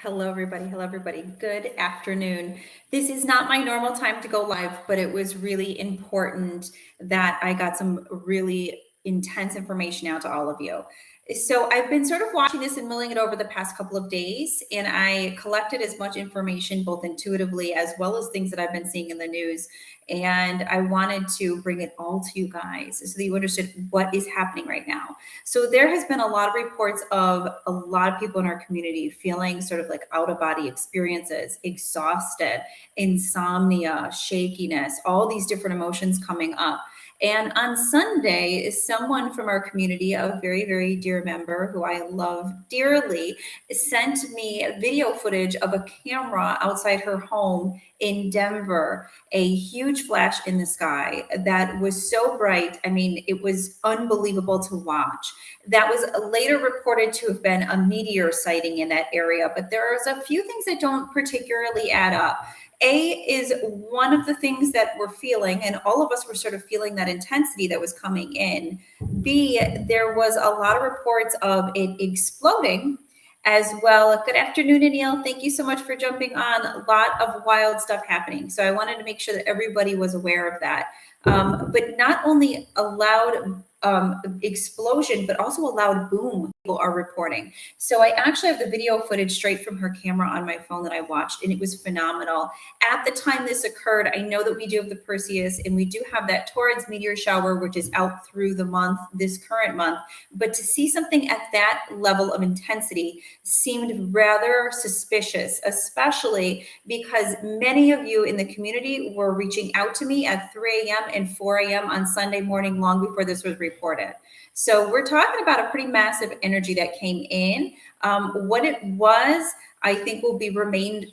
Hello, everybody. Hello, everybody. Good afternoon. This is not my normal time to go live, but it was really important that I got some really intense information out to all of you. So I've been sort of watching this and mulling it over the past couple of days, and I collected as much information, both intuitively as well as things that I've been seeing in the news. And I wanted to bring it all to you guys so that you understood what is happening right now. So there has been a lot of reports of a lot of people in our community feeling sort of like out of body experiences, exhausted, insomnia, shakiness, all these different emotions coming up. And on Sunday, someone from our community, a very, very dear member who I love dearly, sent me video footage of a camera outside her home in Denver, a huge flash in the sky that was so bright. I mean, it was unbelievable to watch. That was later reported to have been a meteor sighting in that area, but there's a few things that don't particularly add up. A is one of the things that we're feeling, and all of us were sort of feeling that intensity that was coming in. B, there was a lot of reports of it exploding as well. Good afternoon, Anil. Thank you so much for jumping on. A lot of wild stuff happening. So I wanted to make sure that everybody was aware of that. But not only a loud explosion, but also a loud boom people are reporting. So I actually have the video footage straight from her camera on my phone that I watched, and it was phenomenal. At the time this occurred, I know that we do have the Perseus, and we do have that Taurus meteor shower, which is out through the month, this current month. But to see something at that level of intensity seemed rather suspicious, especially because many of you in the community were reaching out to me at 3 a.m. and 4 a.m. on Sunday morning, long before this was reported. So we're talking about a pretty massive energy that came in. What it was, I think will be remained.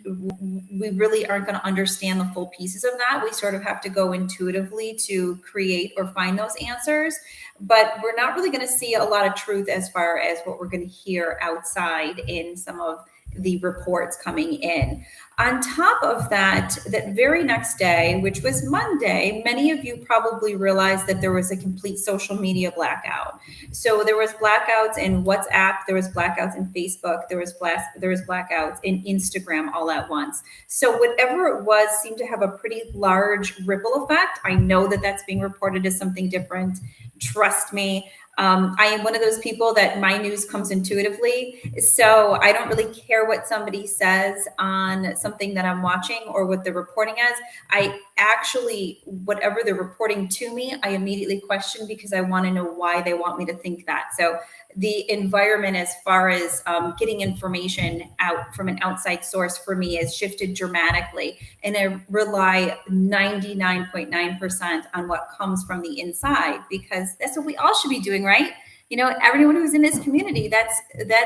We really aren't going to understand the full pieces of that. We sort of have to go intuitively to create or find those answers. But we're not really going to see a lot of truth as far as what we're going to hear outside in some of the reports coming in. On top of that, that very next day, which was Monday, many of you probably realized that there was a complete social media blackout. So there was blackouts in WhatsApp, there was blackouts in Facebook, there was blackouts in Instagram all at once. So whatever it was seemed to have a pretty large ripple effect. I know that that's being reported as something different. Trust me. I am one of those people that my news comes intuitively. So I don't really care what somebody says on something that I'm watching or what they're reporting as. I actually, whatever they're reporting to me, I immediately question because I want to know why they want me to think that. So the environment as far as getting information out from an outside source for me has shifted dramatically. And I rely 99.9% on what comes from the inside, because that's what we all should be doing, right? You know, everyone who's in this community, that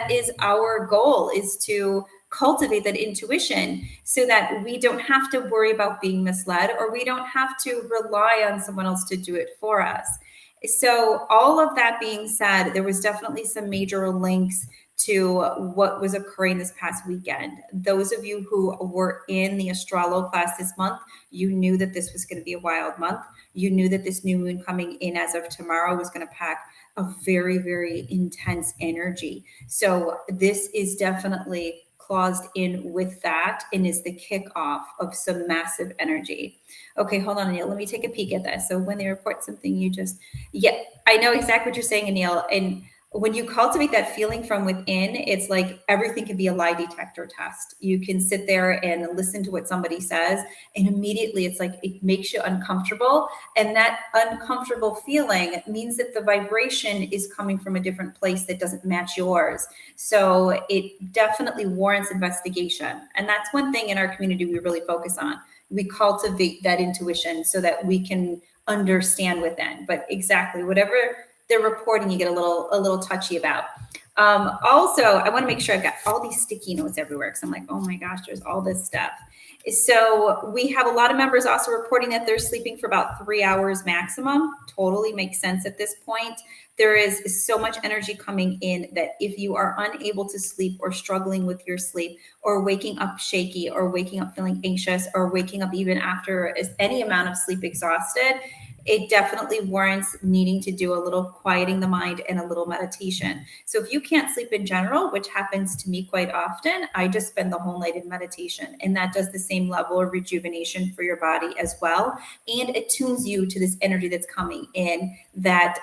is our goal, is to cultivate that intuition so that we don't have to worry about being misled, or we don't have to rely on someone else to do it for us. So all of that being said, there was definitely some major links to what was occurring this past weekend. Those of you who were in the AstroloClass this month, you knew that this was going to be a wild month. You knew that this new moon coming in as of tomorrow was going to pack a very, very intense energy. So this is definitely claused in with that and is the kickoff of some massive energy. Okay, hold on, Anil. Let me take a peek at this. So when they report something, I know exactly what you're saying, Anil. And when you cultivate that feeling from within, it's like everything can be a lie detector test. You can sit there and listen to what somebody says, and immediately it's like it makes you uncomfortable. And that uncomfortable feeling means that the vibration is coming from a different place that doesn't match yours. So it definitely warrants investigation. And that's one thing in our community we really focus on. We cultivate that intuition so that we can understand within. But exactly, whatever they're reporting, you get a little touchy about. Also, I want to make sure I've got all these sticky notes everywhere, because I'm like, oh my gosh, there's all this stuff. So we have a lot of members also reporting that they're sleeping for about 3 hours maximum. Totally makes sense at this point. There is so much energy coming in that if you are unable to sleep or struggling with your sleep, or waking up shaky, or waking up feeling anxious, or waking up even after any amount of sleep exhausted, it definitely warrants needing to do a little quieting the mind and a little meditation. So if you can't sleep in general, which happens to me quite often, I just spend the whole night in meditation, and that does the same level of rejuvenation for your body as well. And it tunes you to this energy that's coming in that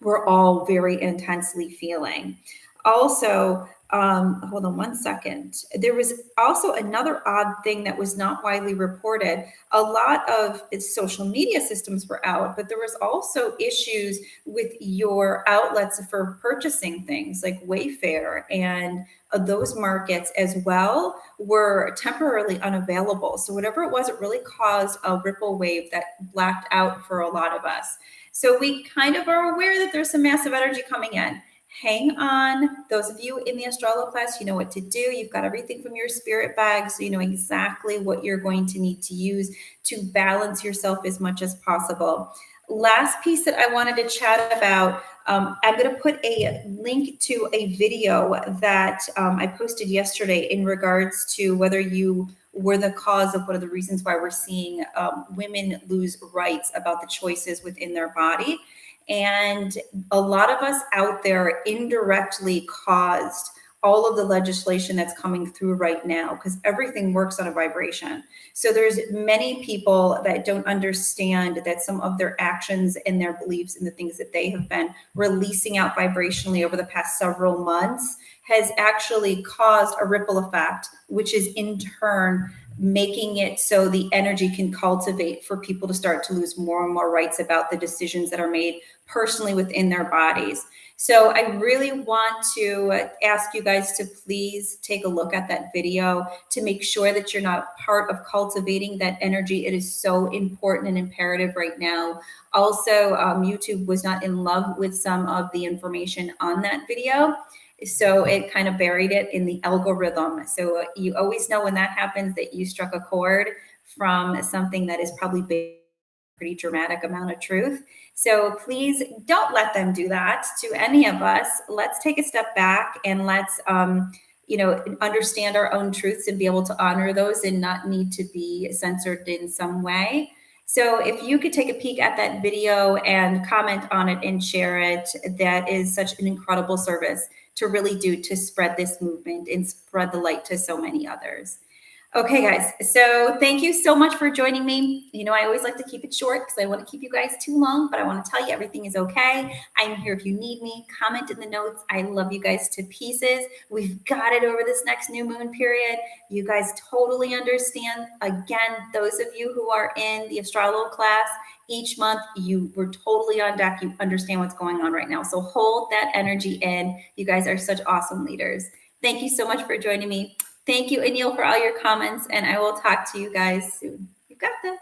we're all very intensely feeling. Also, hold on one second. There was also another odd thing that was not widely reported. A lot of its social media systems were out, but there was also issues with your outlets for purchasing things like Wayfair, and those markets as well were temporarily unavailable. So whatever it was, it really caused a ripple wave that blacked out for a lot of us. So we kind of are aware that there's some massive energy coming in. Hang on. Those of you in the AstroloClass, you know what to do. You've got everything from your spirit bag, so you know exactly what you're going to need to use to balance yourself as much as possible. Last piece that I wanted to chat about, I'm going to put a link to a video that I posted yesterday in regards to whether you were the cause of one of the reasons why we're seeing women lose rights about the choices within their body. And a lot of us out there indirectly caused all of the legislation that's coming through right now, because everything works on a vibration. So there's many people that don't understand that some of their actions and their beliefs and the things that they have been releasing out vibrationally over the past several months has actually caused a ripple effect, which is in turn making it so the energy can cultivate for people to start to lose more and more rights about the decisions that are made personally within their bodies. So I really want to ask you guys to please take a look at that video to make sure that you're not part of cultivating that energy. It is so important and imperative right now. Also, YouTube was not in love with some of the information on that video, so it kind of buried it in the algorithm. So you always know when that happens that you struck a chord from something that is probably pretty dramatic amount of truth. So please don't let them do that to any of us. Let's take a step back and let's understand our own truths and be able to honor those and not need to be censored in some way. So if you could take a peek at that video and comment on it and share it, that is such an incredible service to really do to spread this movement and spread the light to so many others. Okay, guys. So thank you so much for joining me. You know, I always like to keep it short because I want to keep you guys too long, but I want to tell you everything is okay. I'm here if you need me. Comment in the notes. I love you guys to pieces. We've got it over this next new moon period. You guys totally understand. Again, those of you who are in the AstroloClass each month, you were totally on deck. You understand what's going on right now. So hold that energy in. You guys are such awesome leaders. Thank you so much for joining me. Thank you, Anil, for all your comments, and I will talk to you guys soon. You got this.